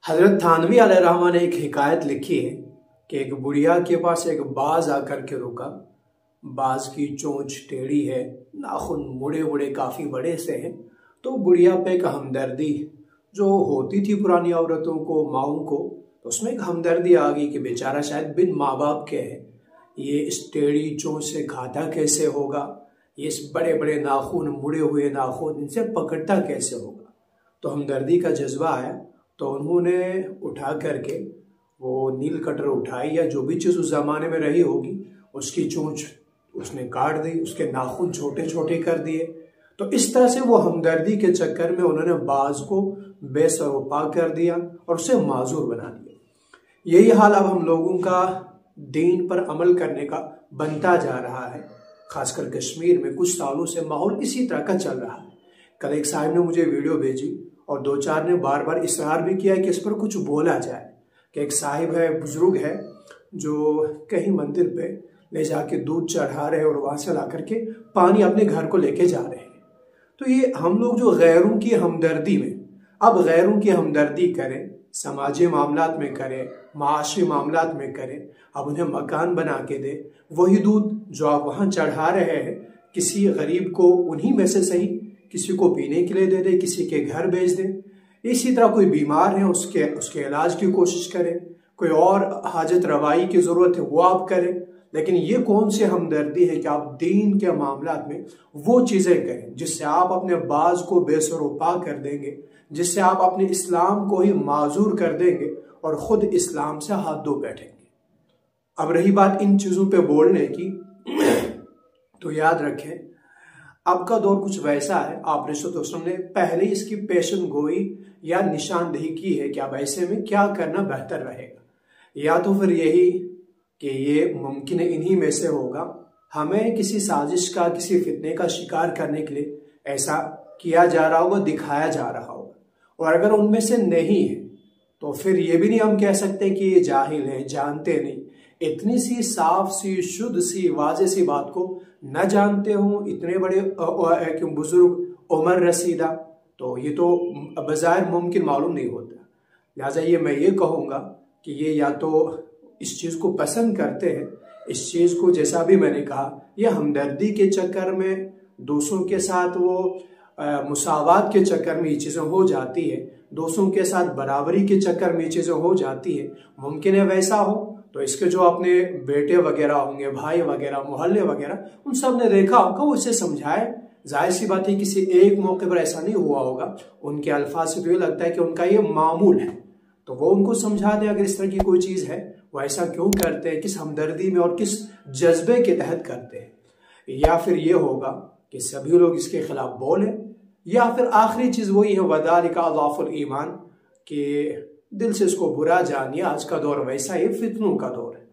हज़रत थानवी अलैहिर्रहमा ने एक हिकायत लिखी है कि एक बुढ़िया के पास एक बाज आकर के रुका। बाज की चोंच टेढ़ी है, नाखून मुड़े मुड़े काफ़ी बड़े से हैं। तो बुढ़िया पे एक हमदर्दी जो होती थी पुरानी औरतों को, माओं को, तो उसमें एक हमदर्दी आ गई कि बेचारा शायद बिन माँ बाप के है, ये इस टेढ़ी चोंच से खाता कैसे होगा, ये इस बड़े बड़े नाखून, मुड़े हुए नाखून, इनसे पकड़ता कैसे होगा। तो हमदर्दी का जज्बा आया तो उन्होंने उठा करके वो नील कटर उठाई या जो भी चीज़ उस ज़माने में रही होगी, उसकी चोंच उसने काट दी, उसके नाखून छोटे छोटे कर दिए। तो इस तरह से वो हमदर्दी के चक्कर में उन्होंने बाज को बेसरोपा कर दिया और उसे माजूर बना दिया। यही हाल अब हम लोगों का दीन पर अमल करने का बनता जा रहा है। खासकर कश्मीर में कुछ सालों से माहौल इसी तरह का चल रहा है। कल एक साहब ने मुझे वीडियो भेजी और दो चार ने बार बार इसरार भी किया कि इस पर कुछ बोला जाए कि एक साहिब है, बुजुर्ग है, जो कहीं मंदिर पे ले जाके दूध चढ़ा रहे और वहां से ला करके पानी अपने घर को लेके जा रहे हैं। तो ये हम लोग जो गैरों की हमदर्दी में अब गैरों की हमदर्दी करें, समाजी मामलात में करें, माशी मामलात में करें, अब उन्हें मकान बना के दें, वही दूध जो आप वहाँ चढ़ा रहे हैं किसी गरीब को उन्हीं में से सही किसी को पीने के लिए दे दे, किसी के घर भेज दें। इसी तरह कोई बीमार है उसके इलाज की कोशिश करें, कोई और हाजत रवाई की ज़रूरत है वो आप करें। लेकिन ये कौन सी हमदर्दी है कि आप दीन के मामलात में वो चीज़ें करें जिससे आप अपने बाज को बेसरोपा कर देंगे, जिससे आप अपने इस्लाम को ही माजूर कर देंगे और ख़ुद इस्लाम से हाथ धो बैठेंगे। अब रही बात इन चीज़ों पे बोलने की, तो याद रखें अब का दौर कुछ वैसा है, आप रसूल ने पहले इसकी पेशन गोई या निशानदेही की है कि अब ऐसे में क्या करना बेहतर रहेगा। या तो फिर यही कि ये मुमकिन इन्हीं में से होगा, हमें किसी साजिश का, किसी फितने का शिकार करने के लिए ऐसा किया जा रहा होगा, दिखाया जा रहा होगा। और अगर उनमें से नहीं है तो फिर ये भी नहीं हम कह सकते कि ये जाहिल हैं, जानते नहीं। इतनी सी साफ सी, शुद्ध सी, वाज़ेह सी बात को न जानते हों इतने बड़े बुजुर्ग उम्र रसीदा, तो ये तो बज़ाहिर मुमकिन मालूम नहीं होता। लिहाजा ये मैं ये कहूँगा कि ये या तो इस चीज़ को पसंद करते हैं, इस चीज़ को जैसा भी मैंने कहा, यह हमदर्दी के चक्कर में दूसरों के साथ वो मुसावात के चक्कर में ये चीज़ें हो जाती है, दूसरों के साथ बराबरी के चक्कर में ये चीज़ें हो जाती है। मुमकिन है वैसा हो तो इसके जो अपने बेटे वगैरह होंगे, भाई वगैरह, मोहल्ले वगैरह, उन सब ने देखा होगा, वो इसे समझाए। जाहिर सी बात है किसी एक मौके पर ऐसा नहीं हुआ होगा, उनके अल्फाज से तो ये लगता है कि उनका ये मामूल है, तो वो उनको समझा दें अगर इस तरह की कोई चीज़ है, वो ऐसा क्यों करते हैं, किस हमदर्दी में और किस जज्बे के तहत करते हैं। या फिर ये होगा कि सभी लोग इसके खिलाफ बोलें, या फिर आखिरी चीज़ वही है वदालिका अज़ाफुल ईमान, कि दिल से इसको बुरा जानिए। आज का दौर वैसा ही फितनों का दौर है।